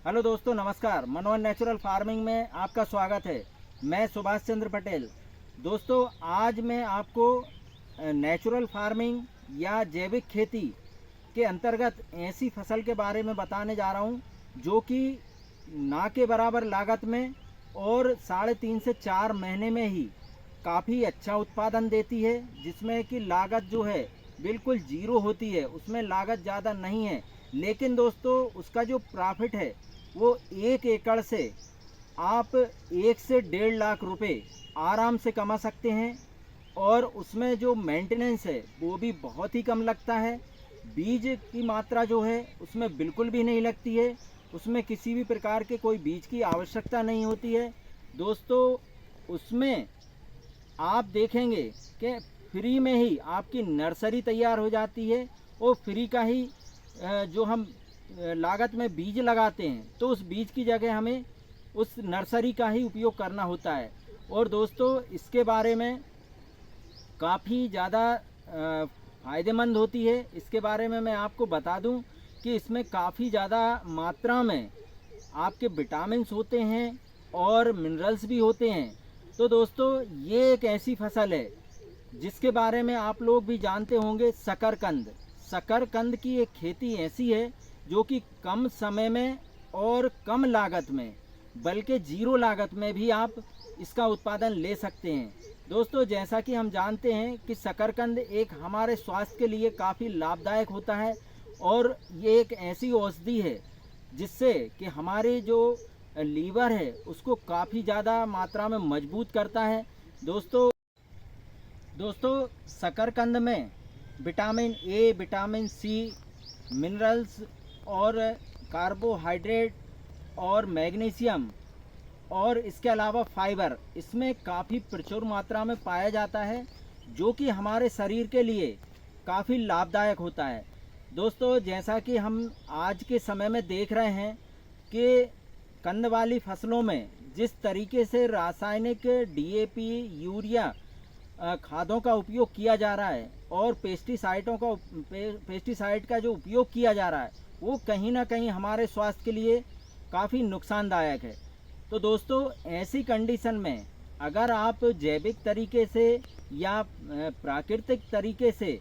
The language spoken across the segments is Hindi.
हेलो दोस्तों, नमस्कार। मनोहर नेचुरल फार्मिंग में आपका स्वागत है। मैं सुभाष चंद्र पटेल। दोस्तों, आज मैं आपको नेचुरल फार्मिंग या जैविक खेती के अंतर्गत ऐसी फसल के बारे में बताने जा रहा हूँ जो कि ना के बराबर लागत में और 3.5 से 4 महीने में ही काफ़ी अच्छा उत्पादन देती है, जिसमें कि लागत जो है बिल्कुल जीरो होती है। उसमें लागत ज़्यादा नहीं है, लेकिन दोस्तों उसका जो प्रॉफिट है वो 1 एकड़ से आप 1 से 1.5 लाख रुपए आराम से कमा सकते हैं। और उसमें जो मेंटेनेंस है वो भी बहुत ही कम लगता है। बीज की मात्रा जो है उसमें बिल्कुल भी नहीं लगती है। उसमें किसी भी प्रकार के कोई बीज की आवश्यकता नहीं होती है। दोस्तों, उसमें आप देखेंगे कि फ्री में ही आपकी नर्सरी तैयार हो जाती है और फ्री का ही जो हम लागत में बीज लगाते हैं तो उस बीज की जगह हमें उस नर्सरी का ही उपयोग करना होता है। और दोस्तों, इसके बारे में काफ़ी ज़्यादा फ़ायदेमंद होती है। इसके बारे में मैं आपको बता दूं कि इसमें काफ़ी ज़्यादा मात्रा में आपके विटामिन्स होते हैं और मिनरल्स भी होते हैं। तो दोस्तों, ये एक ऐसी फसल है जिसके बारे में आप लोग भी जानते होंगे, शकरकंद। शकरकंद की एक खेती ऐसी है जो कि कम समय में और कम लागत में, बल्कि जीरो लागत में भी आप इसका उत्पादन ले सकते हैं। दोस्तों, जैसा कि हम जानते हैं कि शकरकंद एक हमारे स्वास्थ्य के लिए काफ़ी लाभदायक होता है और ये एक ऐसी औषधि है जिससे कि हमारे जो लीवर है उसको काफ़ी ज़्यादा मात्रा में मजबूत करता है। दोस्तों, शकरकंद में vitamin A, vitamin C, minerals और कार्बोहाइड्रेट और मैग्नीशियम और इसके अलावा फाइबर इसमें काफ़ी प्रचुर मात्रा में पाया जाता है, जो कि हमारे शरीर के लिए काफ़ी लाभदायक होता है। दोस्तों, जैसा कि हम आज के समय में देख रहे हैं कि कंद वाली फसलों में जिस तरीके से रासायनिक डीएपी, यूरिया खादों का उपयोग किया जा रहा है और पेस्टिसाइड का जो उपयोग किया जा रहा है वो कहीं ना कहीं हमारे स्वास्थ्य के लिए काफ़ी नुकसानदायक है। तो दोस्तों, ऐसी कंडीशन में अगर आप जैविक तरीके से या प्राकृतिक तरीके से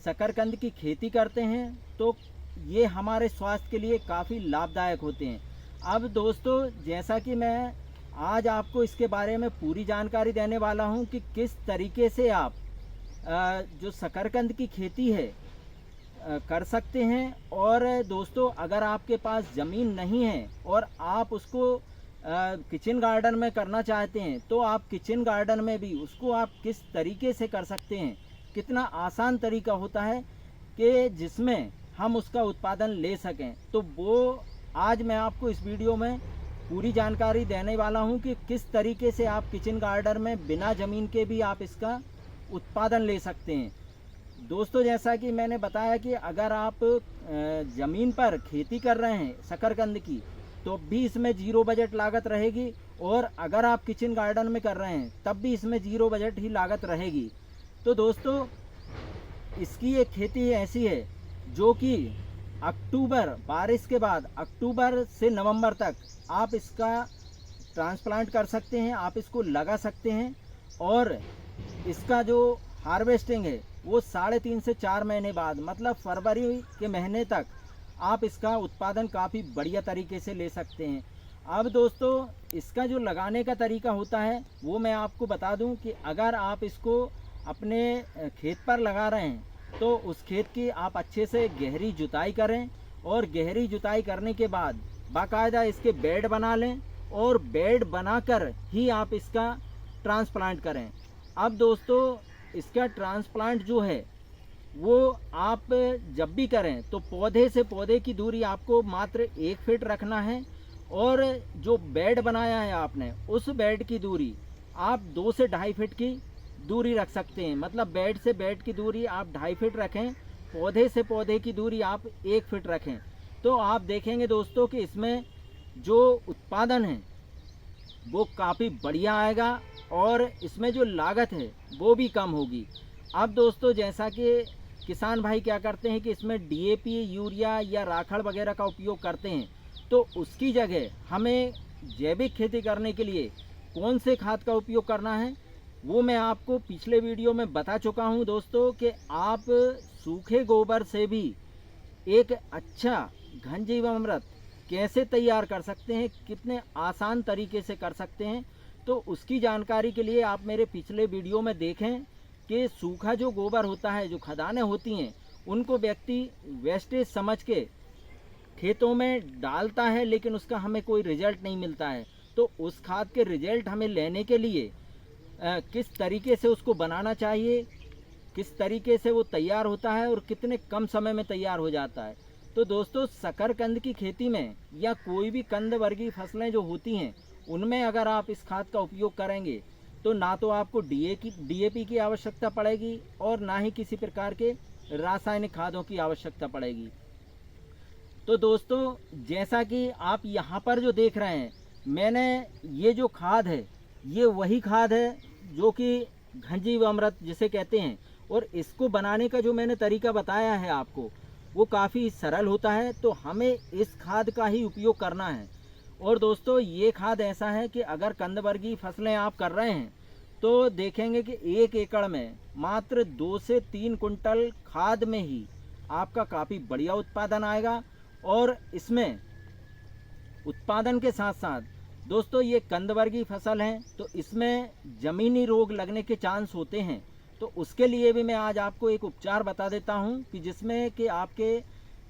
शकरकंद की खेती करते हैं तो ये हमारे स्वास्थ्य के लिए काफ़ी लाभदायक होते हैं। अब दोस्तों, जैसा कि मैं आज आपको इसके बारे में पूरी जानकारी देने वाला हूं कि किस तरीके से आप जो शकरकंद की खेती है कर सकते हैं। और दोस्तों, अगर आपके पास ज़मीन नहीं है और आप उसको किचन गार्डन में करना चाहते हैं तो आप किचन गार्डन में भी उसको आप किस तरीके से कर सकते हैं, कितना आसान तरीका होता है कि जिसमें हम उसका उत्पादन ले सकें, तो वो आज मैं आपको इस वीडियो में पूरी जानकारी देने वाला हूं कि किस तरीके से आप किचन गार्डन में बिना ज़मीन के भी आप इसका उत्पादन ले सकते हैं। दोस्तों, जैसा कि मैंने बताया कि अगर आप ज़मीन पर खेती कर रहे हैं शकरकंद की तो भी इसमें जीरो बजट लागत रहेगी, और अगर आप किचन गार्डन में कर रहे हैं तब भी इसमें जीरो बजट ही लागत रहेगी। तो दोस्तों, इसकी एक खेती ऐसी है जो कि अक्टूबर, बारिश के बाद अक्टूबर से नवंबर तक आप इसका ट्रांसप्लांट कर सकते हैं, आप इसको लगा सकते हैं। और इसका जो हार्वेस्टिंग है वो 3.5 से 4 महीने बाद, मतलब फरवरी के महीने तक आप इसका उत्पादन काफ़ी बढ़िया तरीके से ले सकते हैं। अब दोस्तों, इसका जो लगाने का तरीका होता है वो मैं आपको बता दूं कि अगर आप इसको अपने खेत पर लगा रहे हैं तो उस खेत की आप अच्छे से गहरी जुताई करें, और गहरी जुताई करने के बाद बाकायदा इसके बेड बना लें और बेड बनाकर ही आप इसका ट्रांसप्लांट करें। अब दोस्तों, इसका ट्रांसप्लांट जो है वो आप जब भी करें तो पौधे से पौधे की दूरी आपको मात्र 1 फीट रखना है, और जो बेड बनाया है आपने उस बेड की दूरी आप 2 से 2.5 फीट की दूरी रख सकते हैं। मतलब बेड से बेड की दूरी आप 2.5 फीट रखें, पौधे से पौधे की दूरी आप 1 फीट रखें। तो आप देखेंगे दोस्तों कि इसमें जो उत्पादन है वो काफ़ी बढ़िया आएगा और इसमें जो लागत है वो भी कम होगी। अब दोस्तों, जैसा कि किसान भाई क्या करते हैं कि इसमें डीएपी, यूरिया या राखड़ वगैरह का उपयोग करते हैं, तो उसकी जगह हमें जैविक खेती करने के लिए कौन से खाद का उपयोग करना है वो मैं आपको पिछले वीडियो में बता चुका हूं दोस्तों, कि आप सूखे गोबर से भी एक अच्छा घन जीवामृत कैसे तैयार कर सकते हैं, कितने आसान तरीके से कर सकते हैं। तो उसकी जानकारी के लिए आप मेरे पिछले वीडियो में देखें कि सूखा जो गोबर होता है, जो खदानें होती हैं, उनको व्यक्ति वेस्टेज समझ के खेतों में डालता है, लेकिन उसका हमें कोई रिजल्ट नहीं मिलता है। तो उस खाद के रिजल्ट हमें लेने के लिए किस तरीके से उसको बनाना चाहिए, किस तरीके से वो तैयार होता है और कितने कम समय में तैयार हो जाता है। तो दोस्तों, शकरकंद की खेती में या कोई भी कंद वर्गीय फसलें जो होती हैं, उनमें अगर आप इस खाद का उपयोग करेंगे तो ना तो आपको डीएपी की आवश्यकता पड़ेगी और ना ही किसी प्रकार के रासायनिक खादों की आवश्यकता पड़ेगी। तो दोस्तों, जैसा कि आप यहाँ पर जो देख रहे हैं, मैंने ये जो खाद है ये वही खाद है जो कि घन जीवामृत जिसे कहते हैं, और इसको बनाने का जो मैंने तरीका बताया है आपको, वो काफ़ी सरल होता है। तो हमें इस खाद का ही उपयोग करना है। और दोस्तों, ये खाद ऐसा है कि अगर कंद वर्गीय फसलें आप कर रहे हैं तो देखेंगे कि 1 एकड़ में मात्र 2 से 3 कुंटल खाद में ही आपका काफ़ी बढ़िया उत्पादन आएगा। और इसमें उत्पादन के साथ साथ दोस्तों, ये कंद वर्गीय फसल है तो इसमें ज़मीनी रोग लगने के चांस होते हैं। तो उसके लिए भी मैं आज आपको एक उपचार बता देता हूं कि जिसमें कि आपके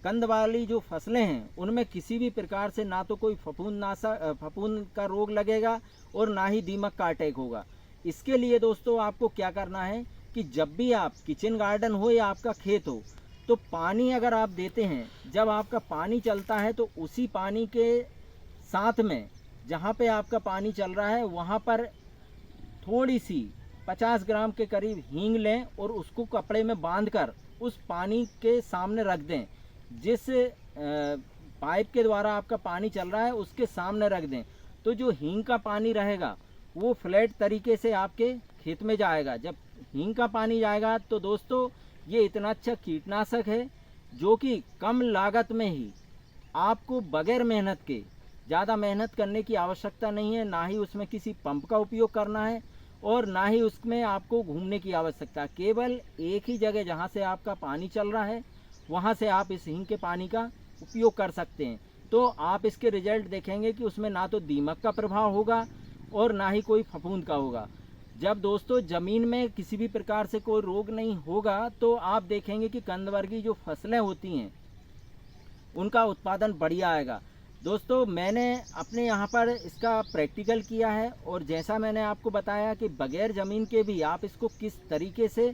कंद वाली जो फसलें हैं उनमें किसी भी प्रकार से ना तो कोई फफूंद का रोग लगेगा और ना ही दीमक का अटैक होगा। इसके लिए दोस्तों, आपको क्या करना है कि जब भी आप किचन गार्डन हो या आपका खेत हो, तो पानी अगर आप देते हैं, जब आपका पानी चलता है तो उसी पानी के साथ में जहाँ पे आपका पानी चल रहा है वहाँ पर थोड़ी सी 50 ग्राम के करीब हींग लें और उसको कपड़े में बांधकर उस पानी के सामने रख दें। जिस पाइप के द्वारा आपका पानी चल रहा है उसके सामने रख दें। तो जो हींग का पानी रहेगा वो फ्लैट तरीके से आपके खेत में जाएगा। जब हींग का पानी जाएगा तो दोस्तों, ये इतना अच्छा कीटनाशक है जो कि कम लागत में ही आपको बगैर मेहनत के, ज़्यादा मेहनत करने की आवश्यकता नहीं है, ना ही उसमें किसी पंप का उपयोग करना है और ना ही उसमें आपको घूमने की आवश्यकता। केवल एक ही जगह जहाँ से आपका पानी चल रहा है वहाँ से आप इस हींग के पानी का उपयोग कर सकते हैं। तो आप इसके रिजल्ट देखेंगे कि उसमें ना तो दीमक का प्रभाव होगा और ना ही कोई फफूंद का होगा। जब दोस्तों ज़मीन में किसी भी प्रकार से कोई रोग नहीं होगा तो आप देखेंगे कि कंद वर्गीय जो फसलें होती हैं उनका उत्पादन बढ़िया आएगा। दोस्तों, मैंने अपने यहाँ पर इसका प्रैक्टिकल किया है और जैसा मैंने आपको बताया कि बगैर ज़मीन के भी आप इसको किस तरीके से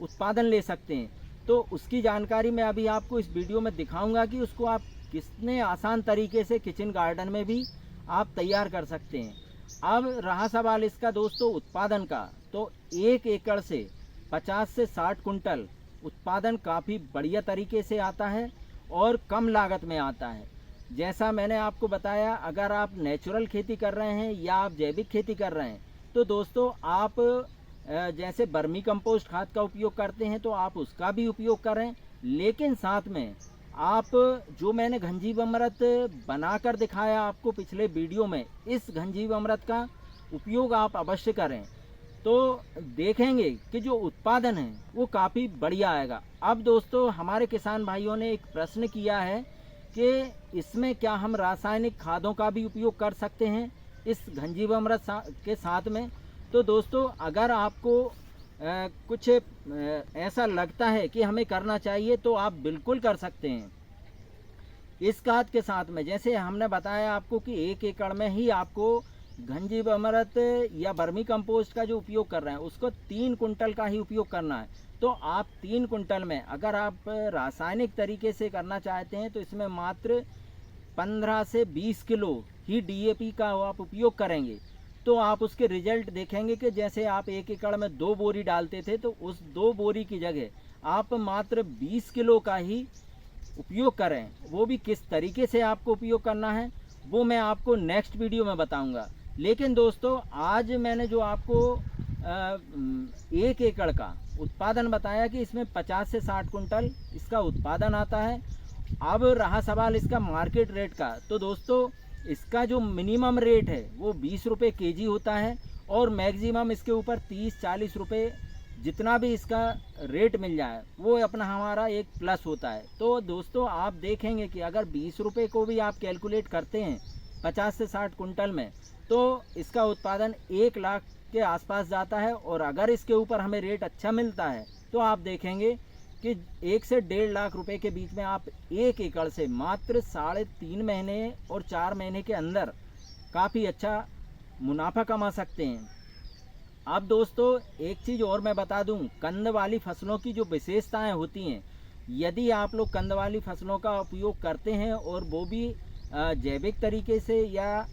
उत्पादन ले सकते हैं, तो उसकी जानकारी मैं अभी आपको इस वीडियो में दिखाऊंगा कि उसको आप कितने आसान तरीके से किचन गार्डन में भी आप तैयार कर सकते हैं। अब रहा सवाल इसका दोस्तों उत्पादन का, तो 1 एकड़ से 50 से 60 कुंटल उत्पादन काफ़ी बढ़िया तरीके से आता है और कम लागत में आता है। जैसा मैंने आपको बताया, अगर आप नेचुरल खेती कर रहे हैं या आप जैविक खेती कर रहे हैं तो दोस्तों आप जैसे वर्मी कंपोस्ट खाद का उपयोग करते हैं तो आप उसका भी उपयोग करें, लेकिन साथ में आप जो मैंने घन जीवामृत बनाकर दिखाया आपको पिछले वीडियो में, इस घन जीवामृत का उपयोग आप अवश्य करें। तो देखेंगे कि जो उत्पादन है वो काफ़ी बढ़िया आएगा। अब दोस्तों, हमारे किसान भाइयों ने एक प्रश्न किया है कि इसमें क्या हम रासायनिक खादों का भी उपयोग कर सकते हैं इस घन जीवामृत के साथ में। तो दोस्तों, अगर आपको कुछ ऐसा लगता है कि हमें करना चाहिए तो आप बिल्कुल कर सकते हैं इस खाद के साथ में। जैसे हमने बताया आपको कि 1 एकड़ में ही आपको घन जीवामृत या वर्मी कंपोस्ट का जो उपयोग कर रहे हैं उसको 3 कुंटल का ही उपयोग करना है। तो आप 3 कुंटल में अगर आप रासायनिक तरीके से करना चाहते हैं तो इसमें मात्र 15 से 20 किलो ही डीएपी का आप उपयोग करेंगे तो आप उसके रिजल्ट देखेंगे कि जैसे आप 1 एकड़ में 2 बोरी डालते थे तो उस 2 बोरी की जगह आप मात्र 20 किलो का ही उपयोग करें। वो भी किस तरीके से आपको उपयोग करना है वो मैं आपको नेक्स्ट वीडियो में बताऊंगा। लेकिन दोस्तों, आज मैंने जो आपको 1 एकड़ का उत्पादन बताया कि इसमें 50 से 60 कुंटल इसका उत्पादन आता है अब रहा सवाल इसका मार्केट रेट का, तो दोस्तों इसका जो मिनिमम रेट है वो 20 रुपये केजी होता है और मैक्सिमम इसके ऊपर 30-40 रुपये जितना भी इसका रेट मिल जाए वो अपना हमारा एक प्लस होता है। तो दोस्तों आप देखेंगे कि अगर 20 रुपये को भी आप कैलकुलेट करते हैं 50 से 60 कुंटल में, तो इसका उत्पादन 1 लाख के आसपास जाता है। और अगर इसके ऊपर हमें रेट अच्छा मिलता है तो आप देखेंगे कि 1 से 1.5 लाख रुपए के बीच में आप 1 एकड़ से मात्र 3.5 महीने और 4 महीने के अंदर काफ़ी अच्छा मुनाफा कमा सकते हैं। अब दोस्तों एक चीज़ और मैं बता दूं, कंद वाली फसलों की जो विशेषताएं होती हैं, यदि आप लोग कंद वाली फसलों का उपयोग करते हैं और वो भी जैविक तरीके से या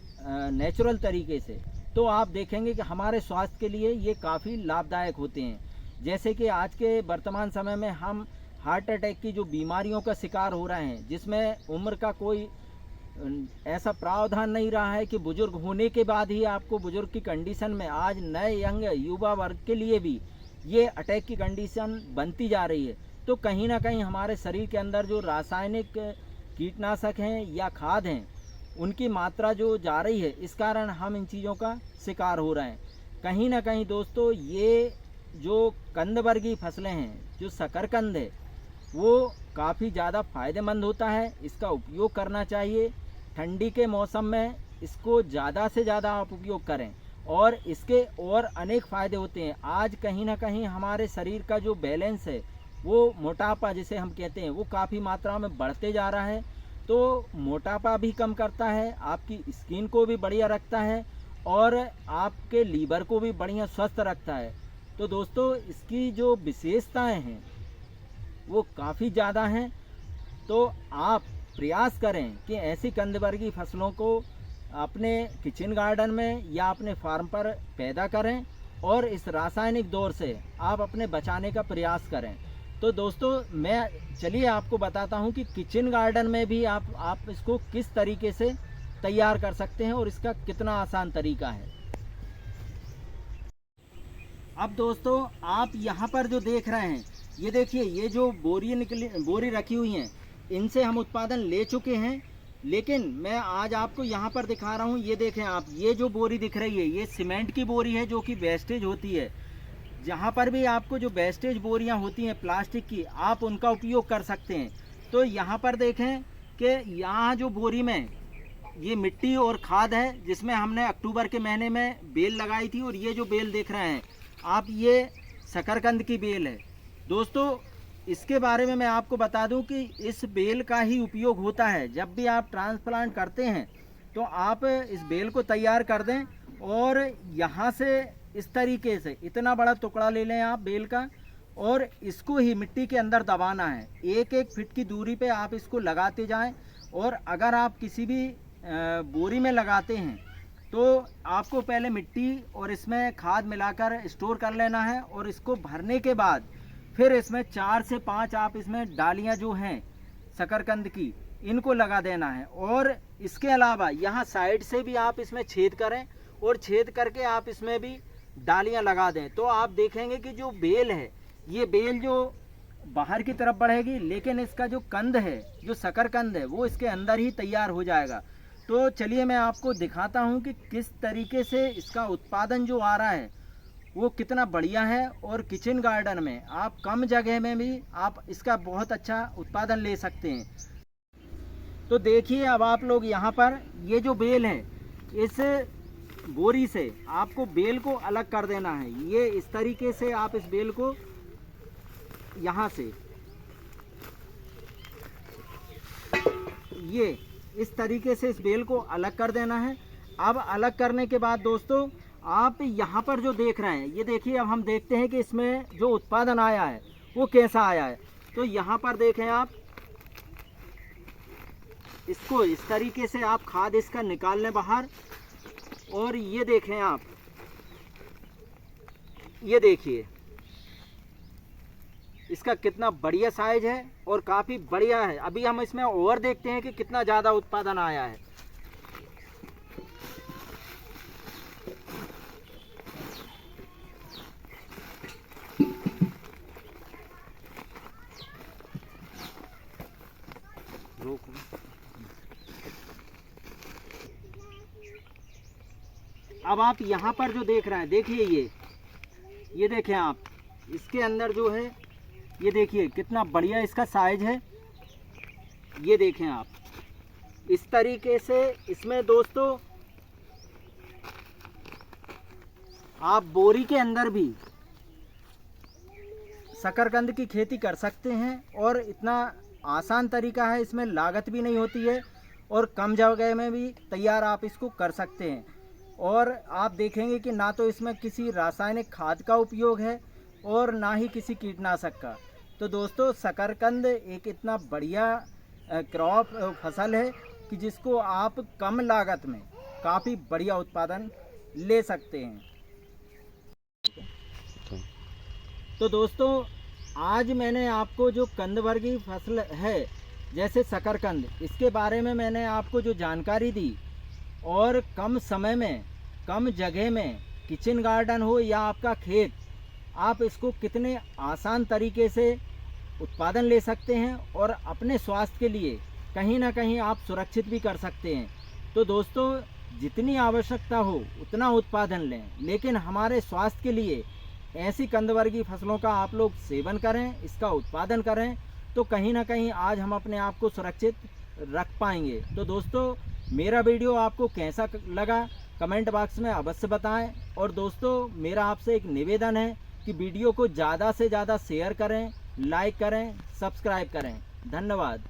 नेचुरल तरीके से, तो आप देखेंगे कि हमारे स्वास्थ्य के लिए ये काफ़ी लाभदायक होते हैं। जैसे कि आज के वर्तमान समय में हम हार्ट अटैक की जो बीमारियों का शिकार हो रहे हैं, जिसमें उम्र का कोई ऐसा प्रावधान नहीं रहा है कि बुजुर्ग होने के बाद ही आपको बुजुर्ग की कंडीशन में, आज नए यंग युवा वर्ग के लिए भी ये अटैक की कंडीशन बनती जा रही है। तो कहीं ना कहीं हमारे शरीर के अंदर जो रासायनिक कीटनाशक हैं या खाद हैं, उनकी मात्रा जो जा रही है, इस कारण हम इन चीज़ों का शिकार हो रहे हैं। कहीं ना कहीं दोस्तों ये जो कंद वर्गीय फसलें हैं, जो शकरकंद है, वो काफ़ी ज़्यादा फ़ायदेमंद होता है। इसका उपयोग करना चाहिए। ठंडी के मौसम में इसको ज़्यादा से ज़्यादा आप उपयोग करें और इसके और अनेक फ़ायदे होते हैं। आज कहीं ना कहीं हमारे शरीर का जो बैलेंस है, वो मोटापा जिसे हम कहते हैं, वो काफ़ी मात्रा में बढ़ते जा रहा है। तो मोटापा भी कम करता है, आपकी स्किन को भी बढ़िया रखता है और आपके लीवर को भी बढ़िया स्वस्थ रखता है। तो दोस्तों इसकी जो विशेषताएं हैं वो काफ़ी ज़्यादा हैं। तो आप प्रयास करें कि ऐसी कंद वर्गीय फसलों को अपने किचन गार्डन में या अपने फार्म पर पैदा करें और इस रासायनिक दौर से आप अपने बचाने का प्रयास करें। तो दोस्तों मैं चलिए आपको बताता हूं कि किचन गार्डन में भी आप इसको किस तरीके से तैयार कर सकते हैं और इसका कितना आसान तरीका है। अब दोस्तों आप यहाँ पर जो देख रहे हैं, ये देखिए, ये जो बोरी रखी हुई हैं, इनसे हम उत्पादन ले चुके हैं, लेकिन मैं आज आपको यहाँ पर दिखा रहा हूँ। ये देखें आप, ये जो बोरी दिख रही है, ये सीमेंट की बोरी है जो कि वेस्टेज होती है। जहाँ पर भी आपको जो वेस्टेज बोरियाँ होती हैं प्लास्टिक की, आप उनका उपयोग कर सकते हैं। तो यहाँ पर देखें कि यहाँ जो बोरी में ये मिट्टी और खाद है, जिसमें हमने अक्टूबर के महीने में बेल लगाई थी। और ये जो बेल देख रहे हैं आप, ये शकरकंद की बेल है। दोस्तों इसके बारे में मैं आपको बता दूं कि इस बेल का ही उपयोग होता है। जब भी आप ट्रांसप्लांट करते हैं तो आप इस बेल को तैयार कर दें और यहाँ से इस तरीके से इतना बड़ा टुकड़ा ले लें आप बेल का, और इसको ही मिट्टी के अंदर दबाना है। 1-1 फीट की दूरी पे आप इसको लगाते जाएं। और अगर आप किसी भी बोरी में लगाते हैं तो आपको पहले मिट्टी और इसमें खाद मिलाकर स्टोर कर लेना है, और इसको भरने के बाद फिर इसमें 4 से 5 आप इसमें डालियां जो हैं शकरकंद की, इनको लगा देना है। और इसके अलावा यहाँ साइड से भी आप इसमें छेद करें और छेद करके आप इसमें भी डालियां लगा दें। तो आप देखेंगे कि जो बेल है, ये बेल जो बाहर की तरफ बढ़ेगी, लेकिन इसका जो कंद है, जो शकरकंद है, वो इसके अंदर ही तैयार हो जाएगा। तो चलिए मैं आपको दिखाता हूँ कि किस तरीके से इसका उत्पादन जो आ रहा है वो कितना बढ़िया है। और किचन गार्डन में आप कम जगह में भी आप इसका बहुत अच्छा उत्पादन ले सकते हैं। तो देखिए अब आप लोग यहाँ पर, ये जो बेल है, इस बोरी से आपको बेल को अलग कर देना है। ये इस तरीके से आप इस बेल को यहाँ से ये इस तरीके से इस बेल को अलग कर देना है। अब अलग करने के बाद दोस्तों आप यहाँ पर जो देख रहे हैं, ये देखिए, अब हम देखते हैं कि इसमें जो उत्पादन आया है वो कैसा आया है। तो यहाँ पर देखें आप, इसको इस तरीके से आप खाद इसका निकाल लें बाहर। और ये देखें आप, ये देखिए इसका कितना बढ़िया साइज है और काफ़ी बढ़िया है। अभी हम इसमें और देखते हैं कि कितना ज़्यादा उत्पादन आया है। अब आप यहाँ पर जो देख रहे हैं, देखिए ये देखें आप, इसके अंदर जो है ये देखिए कितना बढ़िया इसका साइज है। ये देखें आप, इस तरीके से इसमें दोस्तों आप बोरी के अंदर भी शकरकंद की खेती कर सकते हैं और इतना आसान तरीका है, इसमें लागत भी नहीं होती है और कम जगह में भी तैयार आप इसको कर सकते हैं। और आप देखेंगे कि ना तो इसमें किसी रासायनिक खाद का उपयोग है और ना ही किसी कीटनाशक का। तो दोस्तों शकरकंद एक इतना बढ़िया क्रॉप फसल है कि जिसको आप कम लागत में काफ़ी बढ़िया उत्पादन ले सकते हैं। तो दोस्तों आज मैंने आपको जो कंद वर्गीय फसल है जैसे शकरकंद, इसके बारे में मैंने आपको जो जानकारी दी और कम समय में कम जगह में किचन गार्डन हो या आपका खेत, आप इसको कितने आसान तरीके से उत्पादन ले सकते हैं और अपने स्वास्थ्य के लिए कहीं ना कहीं आप सुरक्षित भी कर सकते हैं। तो दोस्तों जितनी आवश्यकता हो उतना उत्पादन लें, लेकिन हमारे स्वास्थ्य के लिए ऐसी कंद वर्गीय फसलों का आप लोग सेवन करें, इसका उत्पादन करें, तो कहीं ना कहीं आज हम अपने आप को सुरक्षित रख पाएंगे। तो दोस्तों मेरा वीडियो आपको कैसा लगा कमेंट बॉक्स में अवश्य बताएं। और दोस्तों मेरा आपसे एक निवेदन है कि वीडियो को ज़्यादा से ज़्यादा शेयर करें, लाइक करें, सब्सक्राइब करें। धन्यवाद।